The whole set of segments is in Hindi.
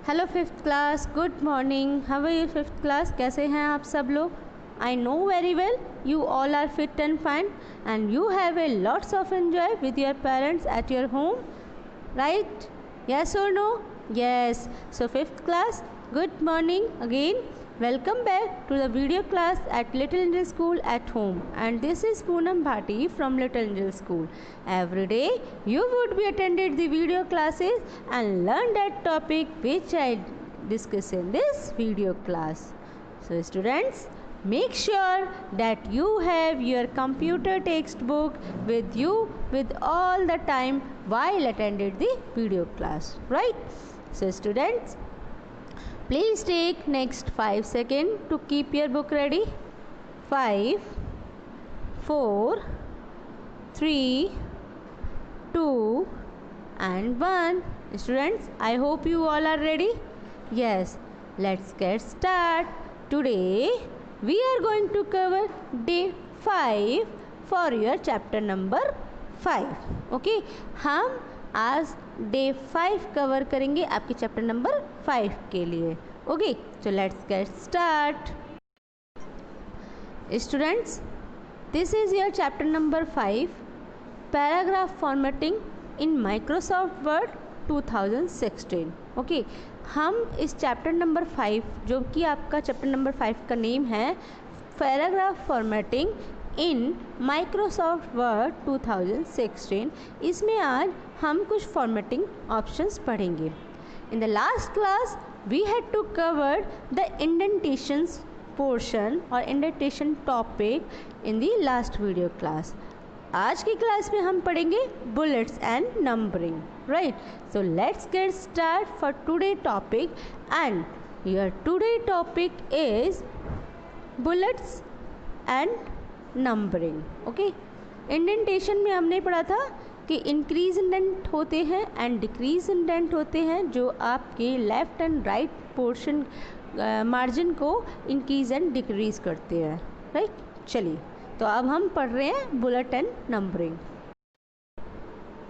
Hello fifth class, good morning. How are you fifth class? कैसे हैं आप सब लोग? I know very well you all are fit and fine and you have a lots of enjoy with your parents at your home, right? Yes or no? Yes. So fifth class, good morning again. Welcome back to the video class at Little Angel School at home, and this is Poonam Bhati from Little Angel School. Every day you would be attended the video classes and learn that topic which I discuss in this video class. So students, make sure that you have your computer textbook with you with all the time while attended the video class, right? So students, please take next 5 seconds to keep your book ready. 5, 4, 3, 2 and 1. Students, I hope you all are ready. Yes, let's get started. Today we are going to cover day 5 for your chapter number 5. Okay, हम आज डे 5 कवर करेंगे आपके चैप्टर नंबर 5 के लिए. Okay, so let's get start. Students, this is your chapter number 5, paragraph formatting in Microsoft Word 2016. Okay, हम इस चैप्टर नंबर 5, जो कि आपका चैप्टर नंबर 5 का नेम है, paragraph formatting in Microsoft Word 2016, इसमें आज हम कुछ फॉर्मेटिंग ऑप्शंस पढ़ेंगे. In the last class we had to cover the indentations portion और indentation topic in the last video class. आज की क्लास में हम पढ़ेंगे bullets and numbering, right? So let's get start for today topic, and your today topic is bullets and numbering. Okay, indentation में हमने पढ़ा था कि इंक्रीज इंडेंट होते हैं एंड डिक्रीज इंडेंट होते हैं, जो आपके left and right portion margin को इंक्रीज एंड डिक्रीज करते हैं, राइट? चलिए, तो अब हम पढ़ रहे हैं bullet and numbering.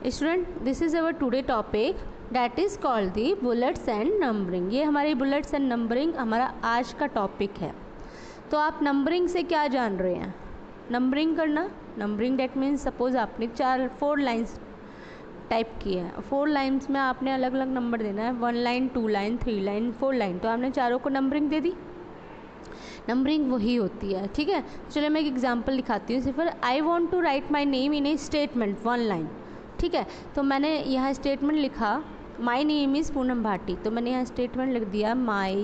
Student, this is our today topic that is called the bullets and numbering. ये हमारी बुलेट्स एंड नंबरिंग हमारा आज का टॉपिक है. तो आप नंबरिंग से क्या जान रहे हैं? नंबरिंग करना, नंबरिंग डेट मीन्स सपोज आपने 4 लाइन्स टाइप की है. 4 लाइन्स में आपने अलग अलग नंबर देना है, 1 लाइन, 2 लाइन, 3 लाइन, 4 लाइन, तो आपने चारों को नंबरिंग दे दी. नंबरिंग वही होती है, ठीक है? चलो मैं एक एग्जांपल दिखाती हूँ. सिर्फ I want to write my name in a statement 1 line, ठीक है? तो मैंने यहाँ स्टेटमेंट लिखा my name is Poonam Bhati, तो मैंने यहाँ स्टेटमेंट लिख दिया my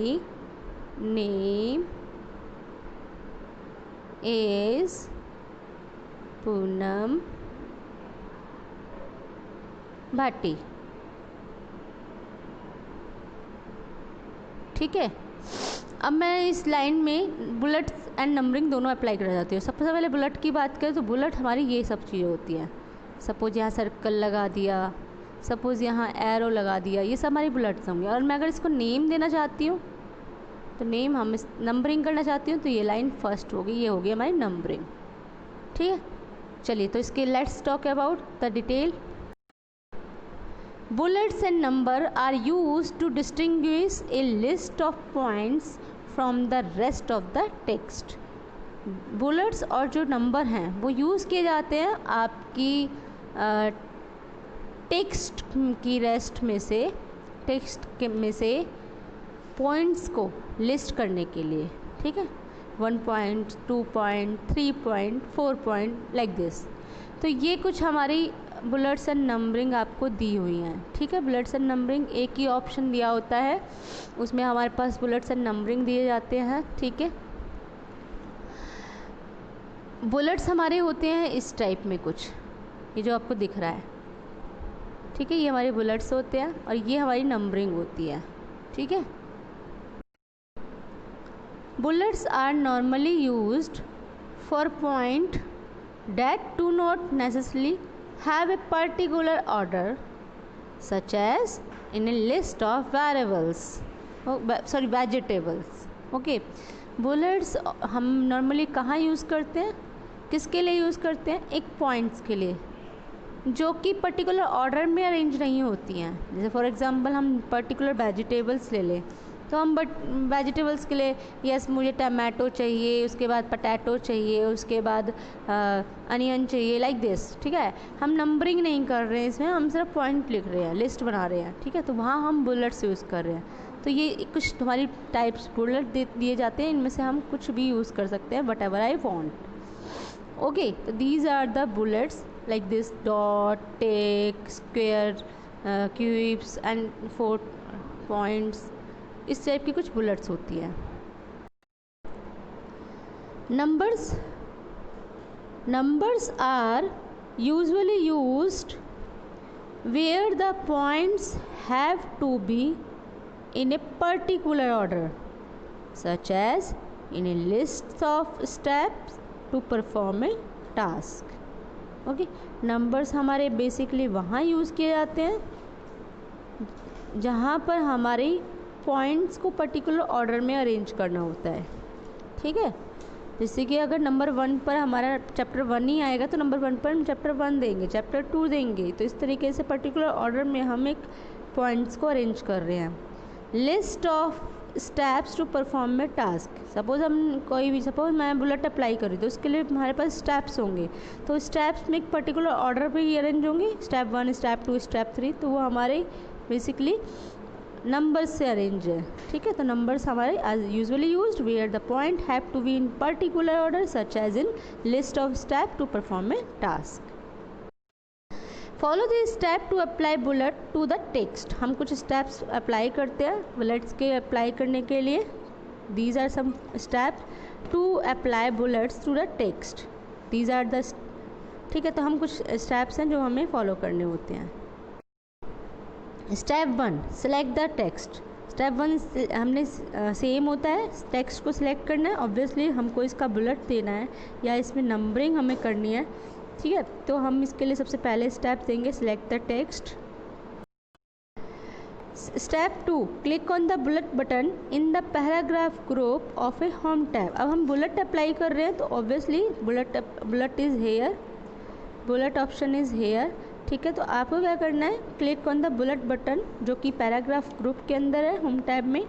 name is Poonam Bhati, ठीक है? अब मैं इस लाइन में बुलेट्स एंड नंबरिंग दोनों अप्लाई कर जाती हूँ. सबसे पहले बुलेट की बात करें तो बुलेट हमारी ये सब चीज़ें होती हैं. सपोज यहाँ सर्कल लगा दिया, सपोज यहाँ एरो लगा दिया, ये सब हमारी बुलेट्स होंगे. और मैं अगर इसको नेम देना चाहती हूँ तो नेम हम इस नंबरिंग करना चाहती हूँ तो ये लाइन फर्स्ट होगी, ये होगी हमारी नंबरिंग, ठीक है? चलिए, तो इसके let's talk about the detail. Bullets and number are used to distinguish a list of points from the rest of the text. Bullets और जो नंबर हैं वो यूज़ किए जाते हैं आपकी टेक्स्ट की रेस्ट में से, टेक्स्ट में से पॉइंट्स को लिस्ट करने के लिए, ठीक है? 1 point, 2 point, 3 point, 4 point, like this. तो ये कुछ हमारी बुलेट्स एंड नंबरिंग आपको दी हुई हैं, ठीक है? बुलेट्स एंड नंबरिंग एक ही ऑप्शन दिया होता है, उसमें हमारे पास बुलेट्स एंड नंबरिंग दिए जाते हैं, ठीक है? बुलेट्स हमारे होते हैं इस टाइप में कुछ, ये जो आपको दिख रहा है, ठीक है? ये हमारे बुलेट्स होते हैं और ये हमारी नंबरिंग होती है, ठीक है? Bullets are normally used for point that do not necessarily have a particular order, such as in a list of variables, vegetables. Okay, bullets हम normally कहाँ यूज़ करते हैं, किसके लिए यूज़ करते हैं? एक पॉइंट्स के लिए, जो कि पर्टिकुलर ऑर्डर में अरेंज नहीं होती हैं। जैसे फॉर एग्जांपल हम पर्टिकुलर वेजिटेबल्स ले लें, तो हम वेजिटेबल्स के लिए यस मुझे टमाटो चाहिए, उसके बाद पटैटो चाहिए, उसके बाद अनियन चाहिए, लाइक दिस, ठीक है। हम नंबरिंग नहीं कर रहे हैं इसमें, हम सिर्फ पॉइंट लिख रहे हैं, लिस्ट बना रहे हैं, ठीक है। तो वहाँ हम बुलेट्स यूज़ कर रहे हैं। तो ये कुछ हमारी टाइप्स बुलेट दिए जाते हैं, इनमें से हम कुछ भी यूज़ कर सकते हैं, whatever I want. Okay, तो these are the bullets like this: dot, tick, square, cubes and 4 points। इस टाइप की कुछ बुलेट्स होती है। numbers are usually used where the points have to be in a particular order, such as in a list of steps to perform a task। Okay, numbers हमारे बेसिकली वहाँ यूज़ किए जाते हैं जहाँ पर हमारी पॉइंट्स को पर्टिकुलर ऑर्डर में अरेंज करना होता है, ठीक है। जैसे कि अगर नंबर 1 पर हमारा चैप्टर 1 ही आएगा तो नंबर 1 पर हम चैप्टर 1 देंगे, चैप्टर 2 देंगे। तो इस तरीके से पर्टिकुलर ऑर्डर में हम एक पॉइंट्स को अरेंज कर रहे हैं। List of steps to perform a task, suppose मैं बुलेट अप्लाई करी तो उसके लिए हमारे पास स्टेप्स होंगे। तो स्टेप्स में एक पर्टिकुलर ऑर्डर पे ही अरेंज होंगे, स्टेप 1, स्टेप 2, स्टेप 3। तो वो हमारे बेसिकली नंबर्स से अरेंज है, ठीक है। तो नंबर्स हमारे are usually used where the point have to be in particular order, such as in list of step to perform a task. Follow the step to apply bullet to the text. हम कुछ स्टेप्स अप्लाई करते हैं बुलेट्स के अप्लाई करने के लिए। These are some steps to apply bullets to the text. These are the, ठीक है। तो हम कुछ स्टेप्स हैं जो हमें फॉलो करने होते हैं। Step 1, select the text. Step 1 हमने सेम होता है, टेक्स्ट को सिलेक्ट करना है। ऑब्वियसली हमको इसका बुलेट देना है या इसमें नंबरिंग हमें करनी है, ठीक है। तो हम इसके लिए सबसे पहले स्टेप देंगे select the text. Step 2, click on the bullet button in the paragraph group of A home tab. अब हम बुलेट अप्लाई कर रहे हैं तो obviously bullet is here, bullet option is here, ठीक है। तो आपको क्या करना है, click on the bullet button जो कि पैराग्राफ ग्रुप के अंदर है होम टैब में,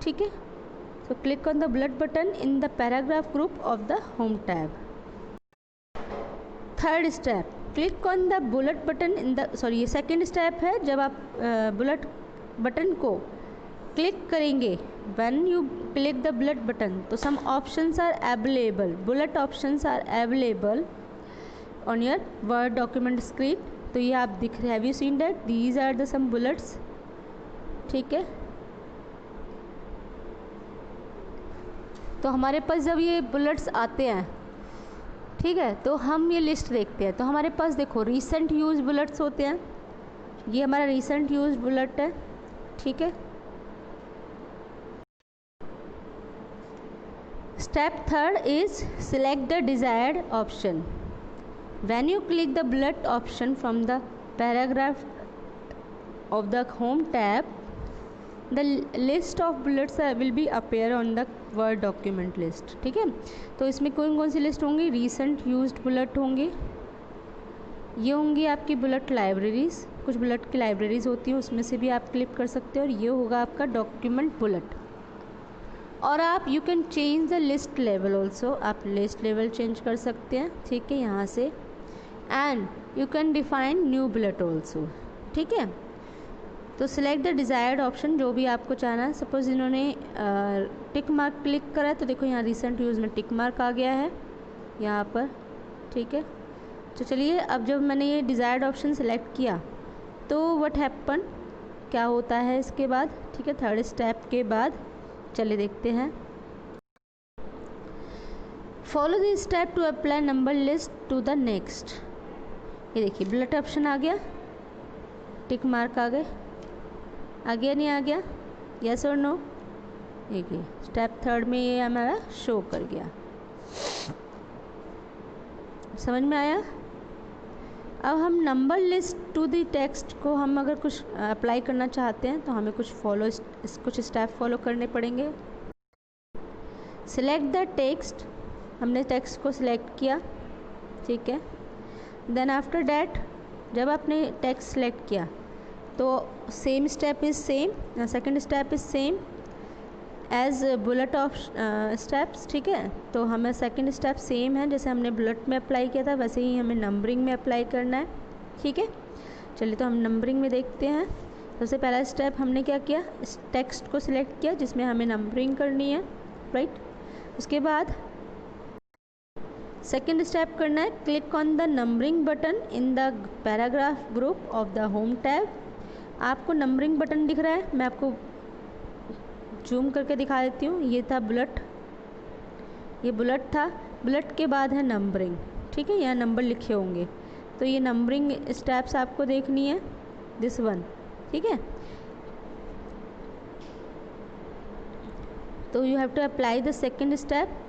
ठीक है। तो click on the bullet button in the paragraph group of the home tab. Third step, click on the bullet button in the, sorry ये सेकेंड स्टेप है। जब आप बुलेट बटन को क्लिक करेंगे, when you click the bullet button, तो some options are available, bullet options are available on your Word document screen. तो ये आप दिख रहे हैं, have you seen that, these are the some bullets, ठीक है। तो हमारे पास जब ये बुलेट्स आते हैं, ठीक है, तो हम ये लिस्ट देखते हैं। तो हमारे पास देखो रीसेंट यूज बुलेट्स होते हैं, ये हमारा रीसेंट यूज बुलेट है, ठीक है। Step 3 is select the desired option. When you click the bullet option from the paragraph of the home tab, the list of bullets will be appear on the word document list, ठीक है। तो इसमें कौन कौन सी लिस्ट होंगी, रीसेंट यूज्ड बुलेट होंगे, ये होंगी आपकी बुलेट लाइब्रेरीज, कुछ बुलेट की लाइब्रेरीज होती हैं उसमें से भी आप क्लिक कर सकते हो, और ये होगा आपका डॉक्यूमेंट बुलेट। और आप you can change the list level also, आप लिस्ट लेवल चेंज कर सकते हैं, ठीक है, यहाँ से। And you can define new bullet also, ठीक है। तो सिलेक्ट द डिज़ायर्ड ऑप्शन, जो भी आपको चाहना है। सपोज़ इन्होंने टिक मार्क क्लिक करा है तो देखो यहाँ रिसेंट यूज़ में टिक मार्क आ गया है यहाँ पर, ठीक है। तो चलिए, अब जब मैंने ये डिज़ायर्ड ऑप्शन सेलेक्ट किया तो व्हाट हैपन, क्या होता है इसके बाद, ठीक है। थर्ड स्टेप के बाद चलिए देखते हैं। Follow this step to apply number list to the next. ये देखिए बुलेट ऑप्शन आ गया, टिक मार्क आ गए, आ गया नहीं आ गया, यस और नो। देखिए स्टेप 3 में ये हमारा शो कर गया, समझ में आया। अब हम number list to the text को हम अगर कुछ अप्लाई करना चाहते हैं तो हमें कुछ स्टेप फॉलो करने पड़ेंगे। सिलेक्ट द टेक्स्ट, हमने टेक्स्ट को सिलेक्ट किया, ठीक है। देन आफ्टर डैट जब आपने टेक्स्ट सेलेक्ट किया तो same step is same, second step is same as bullet of steps, ठीक है। तो हमें सेकंड स्टेप सेम है, जैसे हमने बुलेट में अप्लाई किया था वैसे ही हमें नंबरिंग में अप्लाई करना है, ठीक है। चलिए तो हम नंबरिंग में देखते हैं। सबसे पहला स्टेप हमने क्या किया, इस टेक्स्ट को सिलेक्ट किया जिसमें हमें नंबरिंग करनी है, राइट। उसके बाद सेकेंड स्टेप करना है, click on the numbering button in the paragraph group of the home tab. आपको नंबरिंग बटन दिख रहा है, मैं आपको जूम करके दिखा देती हूँ। ये था बुलेट, ये बुलेट था, बुलेट के बाद है नंबरिंग, ठीक है। यहाँ नंबर लिखे होंगे, तो ये नंबरिंग स्टेप्स आपको देखनी है, दिस वन, ठीक है। तो you have to apply the second step.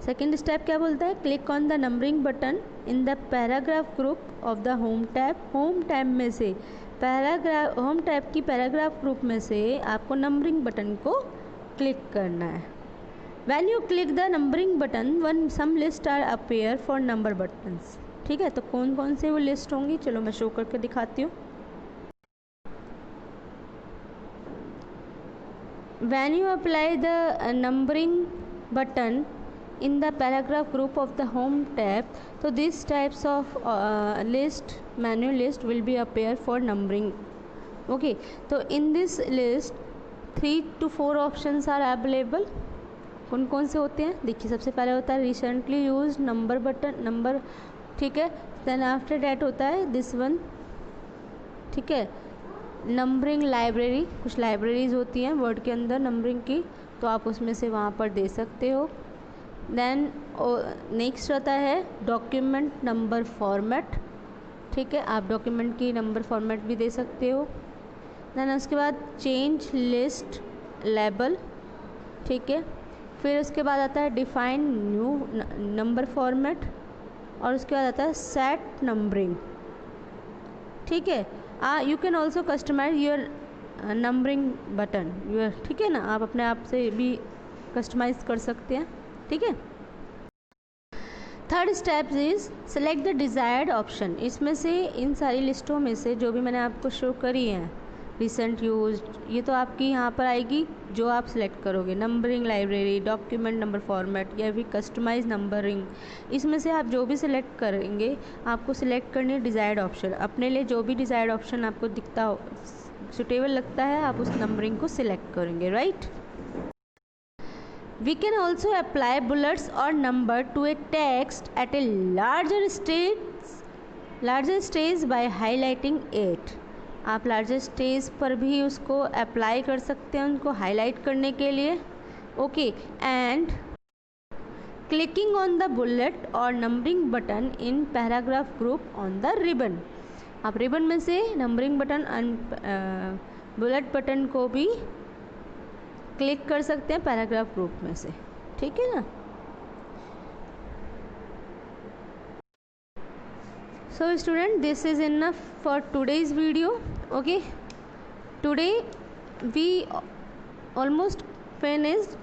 Second step क्या बोलता है, click on the numbering button in the paragraph group of the home tab. Home tab में से पैराग्राफ, होम टैब की पैराग्राफ ग्रुप में से आपको नंबरिंग बटन को क्लिक करना है। When you click the numbering button one some list are appear for number buttons, ठीक है। तो कौन कौन से वो लिस्ट होंगी, चलो मैं शो करके दिखाती हूँ। When you apply the numbering button in the paragraph group of the home tab, so these types of list, menu list will be appear for numbering, okay। तो in this list 3 to 4 options are available। कौन कौन से होते हैं, देखिए सबसे पहले होता है recently use number button, number, ठीक है। देन आफ्टर डैट होता है दिस वन, ठीक है, नंबरिंग लाइब्रेरी। कुछ लाइब्रेरीज होती हैं वर्ड के अंदर नंबरिंग की, तो आप उसमें से वहाँ पर दे सकते हो। देन नेक्स्ट आता है डॉक्यूमेंट नंबर फॉर्मेट, ठीक है, आप डॉक्यूमेंट की नंबर फॉर्मेट भी दे सकते हो। देन उसके बाद चेंज लिस्ट लेबल, ठीक है। फिर उसके बाद आता है डिफाइन न्यू नंबर फॉर्मेट, और उसके बाद आता है सेट नंबरिंग, ठीक है। You can also customize your numbering button your, ठीक है ना, आप अपने आप से भी कस्टमाइज कर सकते हैं, ठीक है। Third step is select the desired option. इसमें से इन सारी लिस्टों में से जो भी मैंने आपको शो करी हैं, रिसेंट यूज, ये तो आपकी यहाँ पर आएगी जो आप सिलेक्ट करोगे, numbering library, document number format या फिर कस्टमाइज नंबरिंग। इसमें से आप जो भी सिलेक्ट करेंगे आपको सिलेक्ट करनी है डिज़ायर्ड ऑप्शन। अपने लिए जो भी डिज़ायर्ड ऑप्शन आपको दिखता हो, सुटेबल लगता है, आप उस नंबरिंग को सिलेक्ट करेंगे, right. We can also apply bullets or number to a text at a larger stage by highlighting it। आप लार्जर स्टेज पर भी उसको अप्लाई कर सकते हैं, उनको हाईलाइट करने के लिए, okay. And clicking on the bullet और numbering button in paragraph group on the ribbon. आप रिबन में से numbering button and bullet button को भी क्लिक कर सकते हैं पैराग्राफ ग्रुप में से, ठीक है ना। So student, this is enough for today's video, okay। Today we almost finished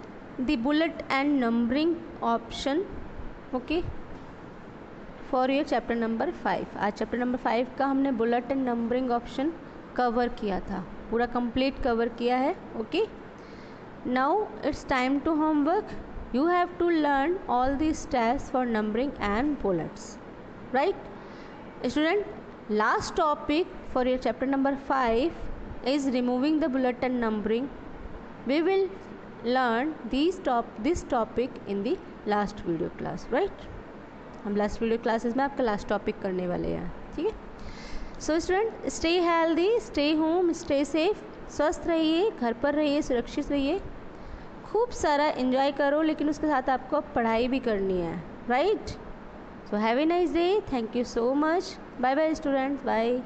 the bullet and numbering option, okay, for your chapter number 5। आज चैप्टर नंबर 5 का हमने bullet and numbering option cover किया था, पूरा कंप्लीट कवर किया है, okay. Now it's time to homework. You have to learn all the steps for numbering and bullets, right. Student, last topic for your chapter number 5 is removing the bullet and numbering। We will learn this topic in the last video class, right। हम last video classes में आपका last topic करने वाले हैं, ठीक है। So student, stay healthy, stay home, stay safe। स्वस्थ रहिए, घर पर रहिए, सुरक्षित रहिए, खूब सारा एंजॉय करो, लेकिन उसके साथ आपको पढ़ाई भी करनी है, right. So have a nice day. Thank you so much. Bye bye students. Bye.